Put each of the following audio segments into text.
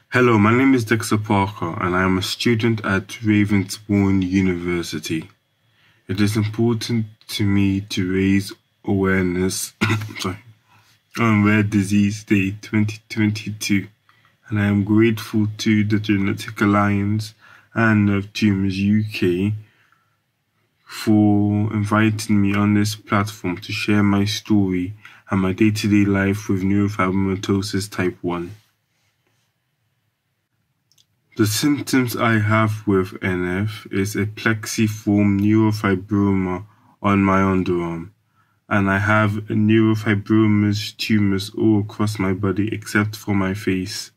Hello, my name is Dexter Parker and I am a student at Ravensbourne University. It is important to me to raise awareness on Rare Disease Day 2022, and I am grateful to the Genetic Alliance and Nerve Tumours UK for inviting me on this platform to share my story and my day-to-day life with neurofibromatosis type 1. The symptoms I have with NF is a plexiform neurofibroma on my underarm, and I have neurofibromas tumors all across my body except for my face.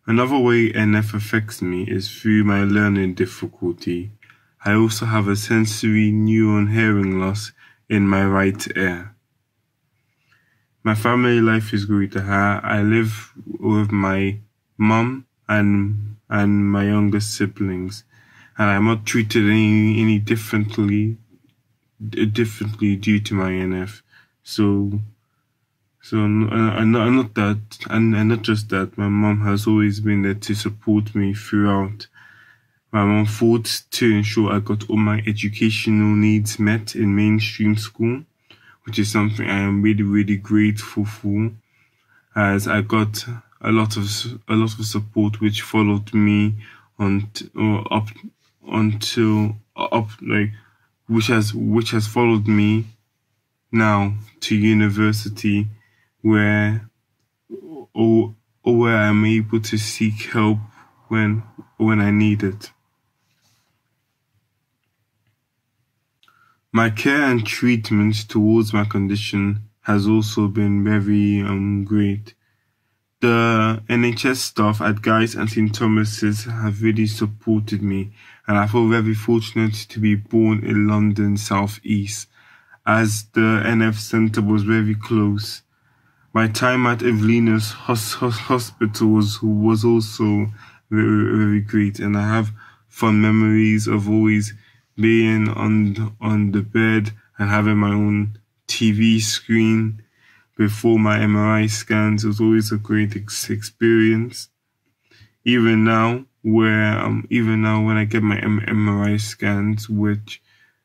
Another way NF affects me is through my learning difficulty. I also have a sensory neuron hearing loss in my right ear. My family life is great. I live with my mum and my younger siblings, and I'm not treated any differently due to my NF. Not just that. My mom has always been there to support me throughout. My mom fought to ensure I got all my educational needs met in mainstream school, which is something I am really, really grateful for, as I got a lot of support which followed me which has followed me now to university, where I'm able to seek help when I need it. My care and treatment towards my condition has also been very great. The NHS staff at Guy's and St Thomas's have really supported me, and I feel very fortunate to be born in London South East, as the NF Centre was very close. My time at Evelina's Hospital was also very, very great, and I have fond memories of always being on the bed and having my own TV screen before my MRI scans. It was always a great experience. Even now when I get my MRI scans, which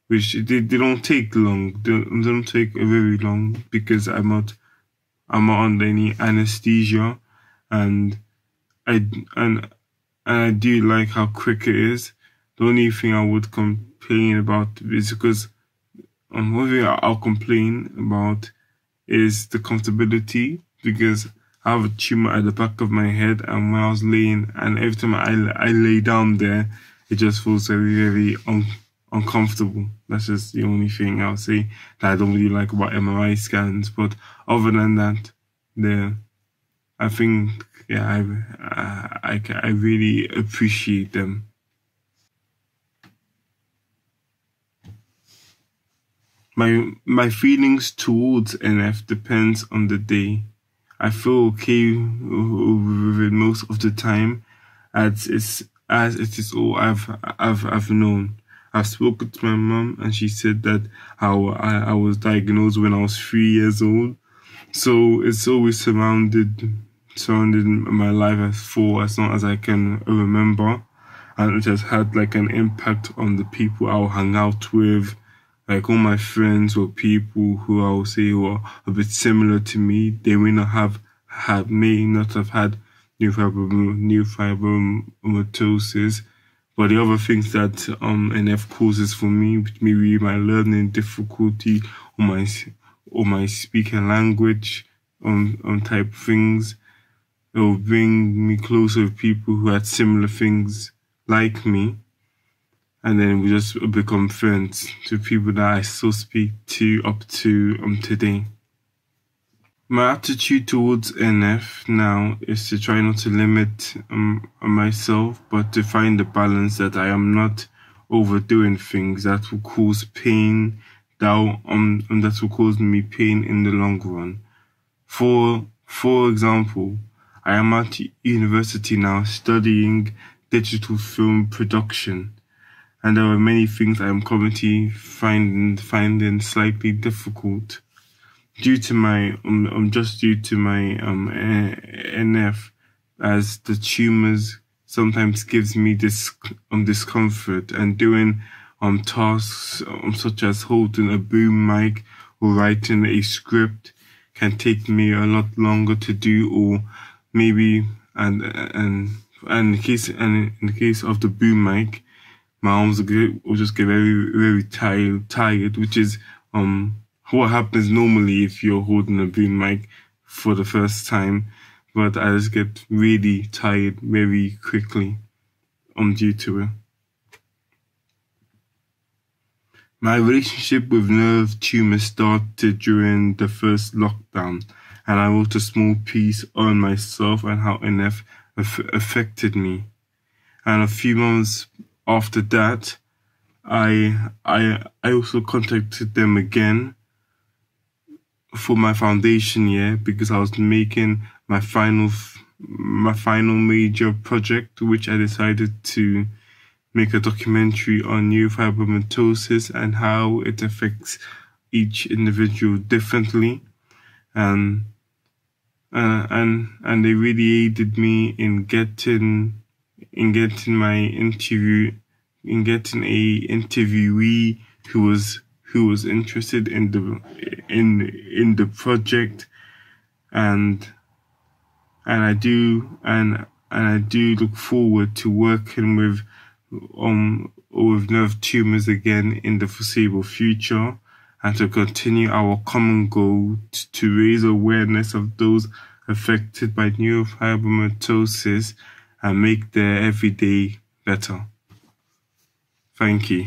they don't take long, they don't take very long, because I'm not under any anesthesia, and I do like how quick it is. The only thing I would complain about is because one thing I'll complain about is the comfortability, because I have a tumor at the back of my head, and when I was laying, and every time I lay down there, it just feels very, very uncomfortable. That's just the only thing I'll say that I don't really like about MRI scans. But other than that, I think, yeah, I really appreciate them. My feelings towards NF depends on the day. I feel okay with it most of the time, as it is all I've known. I've spoken to my mum, and she said that I was diagnosed when I was 3 years old. So it's always surrounded my life for as long as I can remember, and it has had like an impact on the people I'll hang out with. Like, all my friends or people who I will say were a bit similar to me, they may not have had neurofibromatosis, but the other things that NF causes for me, maybe my learning difficulty or my speaking language type things, it will bring me closer with people who had similar things like me. And then we just become friends to people that I still speak to up to today. My attitude towards NF now is to try not to limit myself, but to find the balance that I am not overdoing things that will cause pain, that will cause me pain in the long run. For example, I am at university now studying digital film production, and there are many things I am currently finding slightly difficult due to my NF, as the tumors sometimes gives me this discomfort, and doing tasks such as holding a boom mic or writing a script can take me a lot longer to do, or maybe and in the case of the boom mic, my arms will just get very tired, which is what happens normally if you're holding a boom mic for the first time. But I just get really tired very quickly due to it. My relationship with nerve tumours started during the first lockdown, and I wrote a small piece on myself and how NF affected me. And a few months after that, I also contacted them again for my foundation year, because I was making my final major project, which I decided to make a documentary on neurofibromatosis and how it affects each individual differently. And they really aided me in getting my interview, in getting a interviewee who was interested in the project, and I do look forward to working with nerve tumours again in the foreseeable future, and to continue our common goal to raise awareness of those affected by neurofibromatosis and make their everyday better. Thank you.